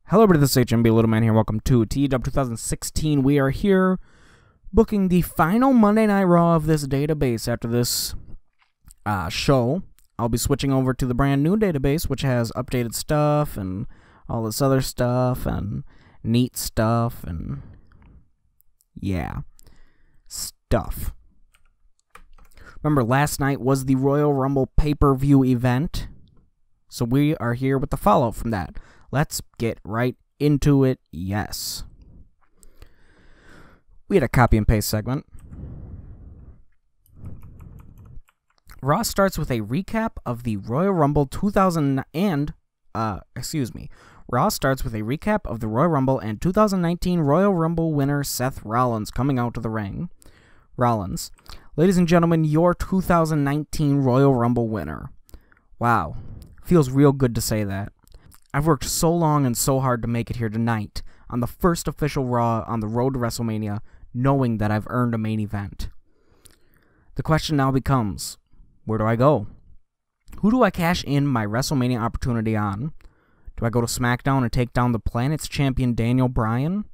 Hello, everybody, this is Hmblittleman here. Welcome to TEW 2016. We are here booking the final Monday Night Raw of this database. After this show, I'll be switching over to the brand new database, which has updated stuff and all this other stuff and neat stuff and yeah, stuff. Remember, last night was the Royal Rumble pay-per-view event, so we are here with the follow-up from that. Let's get right into it, yes. We had a copy and paste segment. Raw starts with a recap of the Royal Rumble 2000 and, Raw starts with a recap of the Royal Rumble and 2019 Royal Rumble winner Seth Rollins coming out to the ring. Rollins, ladies and gentlemen, your 2019 Royal Rumble winner. Wow, feels real good to say that. I've worked so long and so hard to make it here tonight on the first official Raw on the road to WrestleMania, knowing that I've earned a main event. The question now becomes, where do I go? Who do I cash in my WrestleMania opportunity on? Do I go to SmackDown and take down the Planet's champion Daniel Bryan?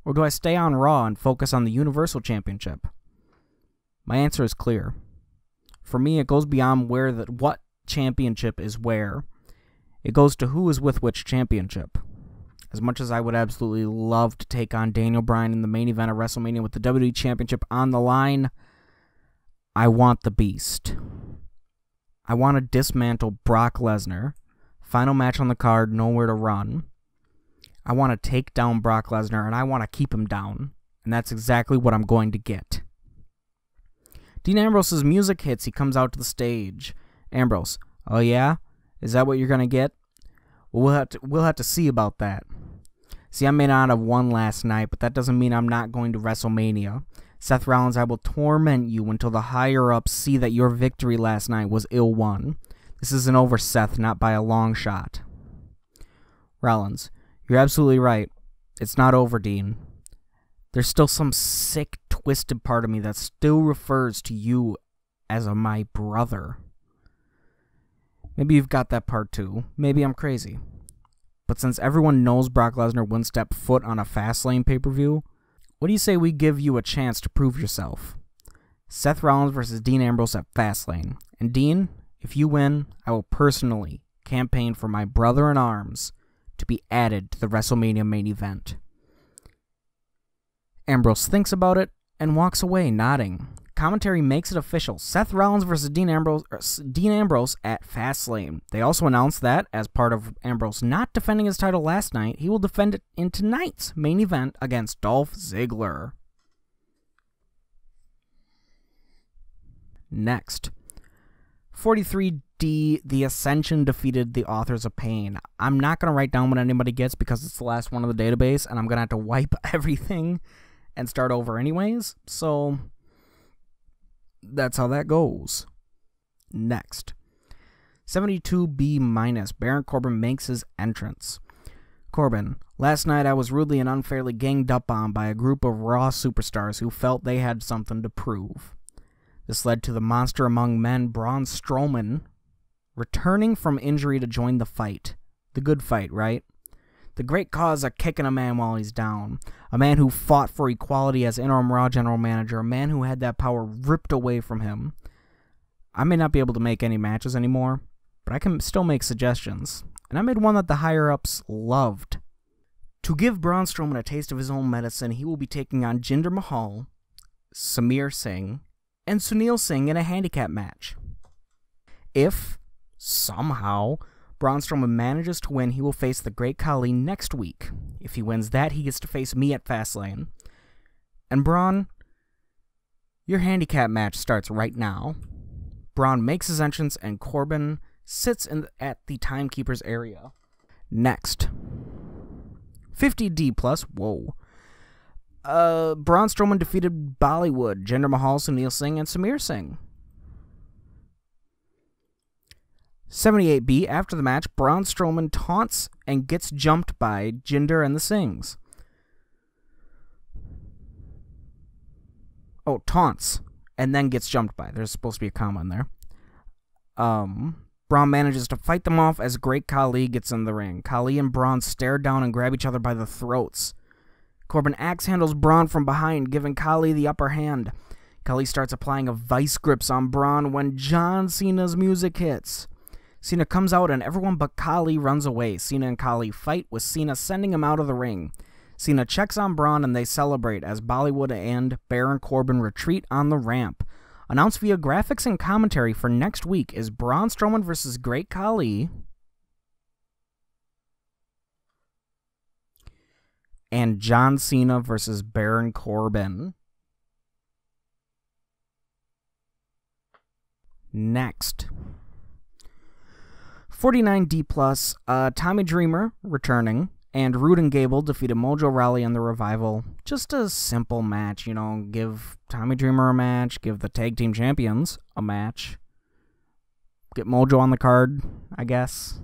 Or do I stay on Raw and focus on the Universal Championship? My answer is clear. For me, it goes beyond what championship is where. It goes to who is with which championship. As much as I would absolutely love to take on Daniel Bryan in the main event of WrestleMania with the WWE Championship on the line, I want the Beast. I want to dismantle Brock Lesnar. Final match on the card, nowhere to run. I want to take down Brock Lesnar, and I want to keep him down. And that's exactly what I'm going to get. Dean Ambrose's music hits. He comes out to the stage. Ambrose, oh yeah? Is that what you're going to get? Well, we'll have to see about that. See, I may not have won last night, but that doesn't mean I'm not going to WrestleMania. Seth Rollins, I will torment you until the higher-ups see that your victory last night was ill-won. This isn't over, Seth, not by a long shot. Rollins, you're absolutely right. It's not over, Dean. There's still some sick, twisted part of me that still refers to you as my brother. Maybe you've got that part too. Maybe I'm crazy. But since everyone knows Brock Lesnar wouldn't step foot on a Fastlane pay-per-view, what do you say we give you a chance to prove yourself? Seth Rollins versus Dean Ambrose at Fastlane. And Dean, if you win, I will personally campaign for my brother in arms to be added to the WrestleMania main event. Ambrose thinks about it and walks away, nodding. Commentary makes it official. Seth Rollins versus Dean Ambrose at Fastlane. They also announced that, as part of Ambrose not defending his title last night, he will defend it in tonight's main event against Dolph Ziggler. Next. 43D, The Ascension defeated the Authors of Pain. I'm not going to write down what anybody gets because it's the last one of the database, and I'm going to have to wipe everything and start over anyways, so that's how that goes. Next. 72B-, Baron Corbin makes his entrance. Corbin, last night I was rudely and unfairly ganged up on by a group of Raw superstars who felt they had something to prove. This led to the monster among men, Braun Strowman, returning from injury to join the fight. The good fight, right? The great cause of kicking a man while he's down. A man who fought for equality as interim Raw general manager. A man who had that power ripped away from him. I may not be able to make any matches anymore, but I can still make suggestions. And I made one that the higher-ups loved. To give Braun Strowman a taste of his own medicine, he will be taking on Jinder Mahal, Samir Singh, and Sunil Singh in a handicap match. If, somehow, Braun Strowman manages to win, he will face the Great Khali next week. If he wins that, he gets to face me at Fastlane. And Braun, your handicap match starts right now. Braun makes his entrance, and Corbin sits at the timekeeper's area. Next. 50D+, whoa. Braun Strowman defeated Bollywood, Jinder Mahal, Sunil Singh, and Samir Singh. 78B, after the match, Braun Strowman taunts and gets jumped by Jinder and the Singhs. Oh, taunts, and then gets jumped by. There's supposed to be a comma in there. Braun manages to fight them off as Great Khali gets in the ring. Khali and Braun stare down and grab each other by the throats. Corbin axe handles Braun from behind, giving Khali the upper hand. Khali starts applying a vice grips on Braun when John Cena's music hits. Cena comes out and everyone but Khali runs away. Cena and Khali fight, with Cena sending him out of the ring. Cena checks on Braun and they celebrate as Bollywood and Baron Corbin retreat on the ramp. Announced via graphics and commentary for next week is Braun Strowman versus Great Khali and John Cena versus Baron Corbin. Next. 49D+, Tommy Dreamer returning, and Rude and Gable defeated Mojo Rawley and the Revival. Just a simple match, you know, give Tommy Dreamer a match, give the Tag Team Champions a match, get Mojo on the card, I guess.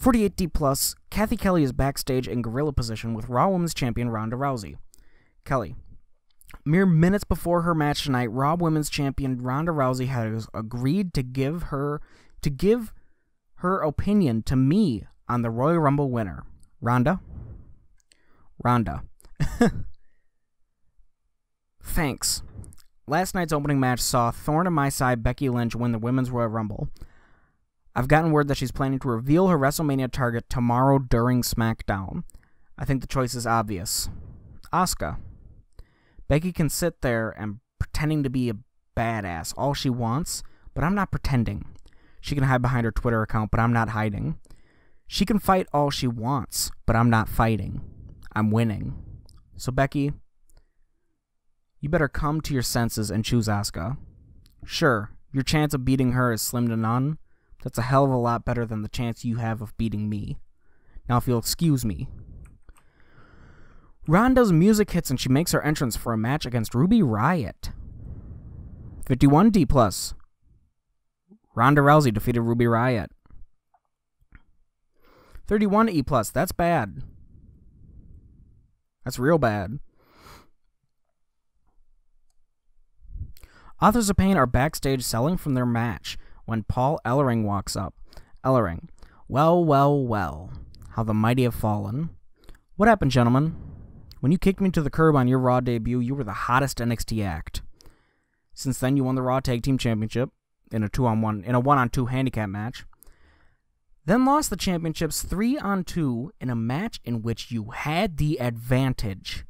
48D+, Kathy Kelly is backstage in gorilla position with Raw Women's Champion Ronda Rousey. Kelly. Mere minutes before her match tonight, Raw Women's Champion Ronda Rousey has agreed to give her opinion to me on the Royal Rumble winner. Ronda. Thanks. Last night's opening match saw thorn in my side Becky Lynch win the Women's Royal Rumble. I've gotten word that she's planning to reveal her WrestleMania target tomorrow during SmackDown. I think the choice is obvious. Asuka. Becky can sit there and pretending to be a badass all she wants, but I'm not pretending. She can hide behind her Twitter account, but I'm not hiding. She can fight all she wants, but I'm not fighting. I'm winning. So Becky, you better come to your senses and choose Asuka. Sure, your chance of beating her is slim to none. That's a hell of a lot better than the chance you have of beating me. Now if you'll excuse me. Ronda's music hits and she makes her entrance for a match against Ruby Riott. 51D+. Ronda Rousey defeated Ruby Riott. 31E+. That's bad. That's real bad. Authors of Pain are backstage selling from their match when Paul Ellering walks up. Ellering. Well. How the mighty have fallen. What happened, gentlemen? When you kicked me to the curb on your Raw debut, you were the hottest NXT act. Since then, you won the Raw Tag Team Championship in a 1-on-2 handicap match. Then lost the championships 3-on-2 in a match in which you had the advantage.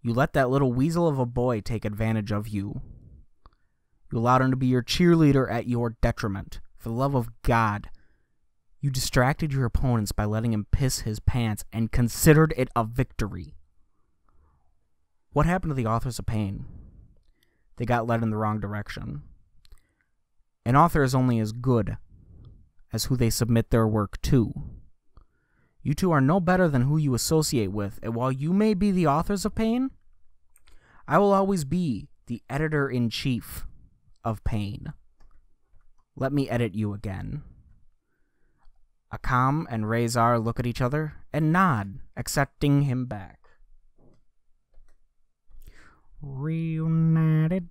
You let that little weasel of a boy take advantage of you. You allowed him to be your cheerleader at your detriment. For the love of God, you distracted your opponents by letting him piss his pants and considered it a victory. What happened to the Authors of Pain? They got led in the wrong direction. An author is only as good as who they submit their work to. You two are no better than who you associate with, and while you may be the Authors of Pain, I will always be the editor-in-chief of Pain. Let me edit you again. Akam and Razor look at each other and nod, accepting him back. Reunited.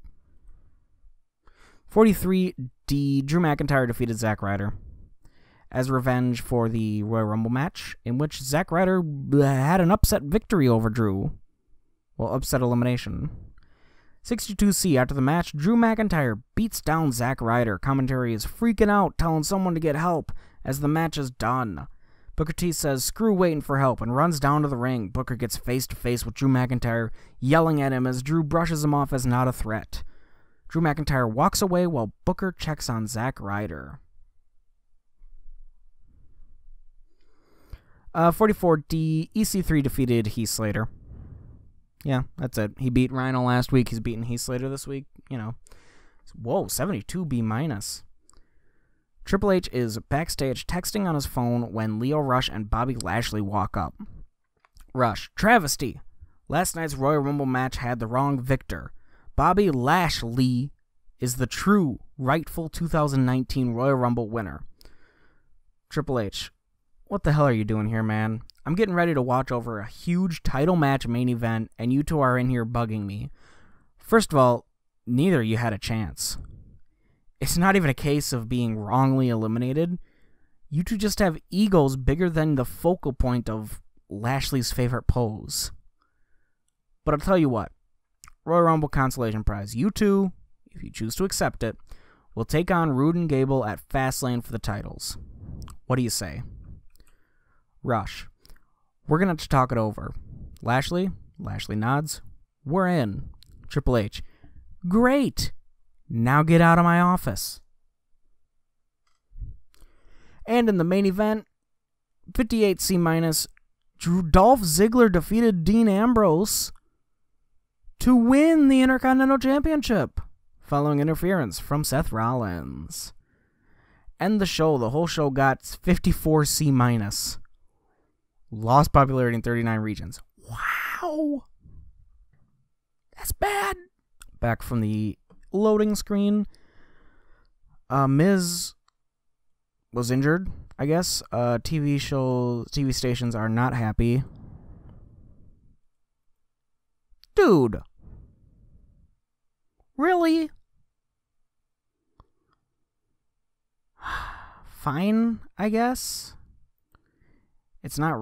43D, Drew McIntyre defeated Zack Ryder as revenge for the Royal Rumble match, in which Zack Ryder had an upset victory over Drew. Well, upset elimination. 62C, after the match, Drew McIntyre beats down Zack Ryder. Commentary is freaking out, telling someone to get help as the match is done. Booker T says, screw waiting for help, and runs down to the ring. Booker gets face-to-face with Drew McIntyre, yelling at him as Drew brushes him off as not a threat. Drew McIntyre walks away while Booker checks on Zack Ryder. 44D, EC3 defeated Heath Slater. Yeah, that's it. He beat Rhino last week. He's beating Heath Slater this week. You know. Whoa, 72B-. Triple H is backstage texting on his phone when Lio Rush and Bobby Lashley walk up. Rush, travesty. Last night's Royal Rumble match had the wrong victor. Bobby Lashley is the true, rightful 2019 Royal Rumble winner. Triple H, what the hell are you doing here, man? I'm getting ready to watch over a huge title match main event, and you two are in here bugging me. First of all, neither of you had a chance. It's not even a case of being wrongly eliminated. You two just have egos bigger than the focal point of Lashley's favorite pose. But I'll tell you what. Royal Rumble Consolation Prize. You two, if you choose to accept it, will take on Rude and Gable at Fastlane for the titles. What do you say? Rush. We're going to have to talk it over. Lashley nods. We're in. Triple H. Great. Now get out of my office. And in the main event, 58C-, Dolph Ziggler defeated Dean Ambrose to win the Intercontinental Championship following interference from Seth Rollins. End the show. The whole show got 54C-. Lost popularity in 39 regions. Wow. That's bad. Back from the loading screen. Miz was injured, I guess. TV stations are not happy. Dude. Really? Fine, I guess. It doesn't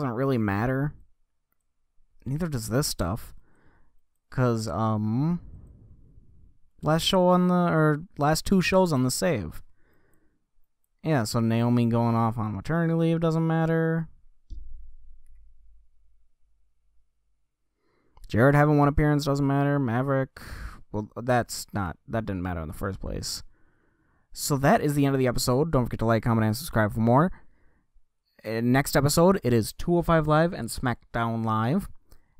really matter. Neither does this stuff. 'Cause, last two shows on the save. Yeah, so Naomi going off on maternity leave doesn't matter. Jarrett having one appearance doesn't matter. Maverick, well, that didn't matter in the first place. So that is the end of the episode. Don't forget to like, comment, and subscribe for more. Next episode, it is 205 Live and SmackDown Live.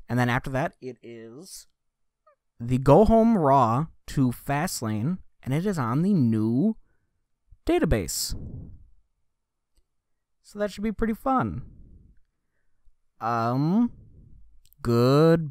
And then after that, it is the Go Home Raw to Fastlane, and it is on the new database. So that should be pretty fun. Goodbye.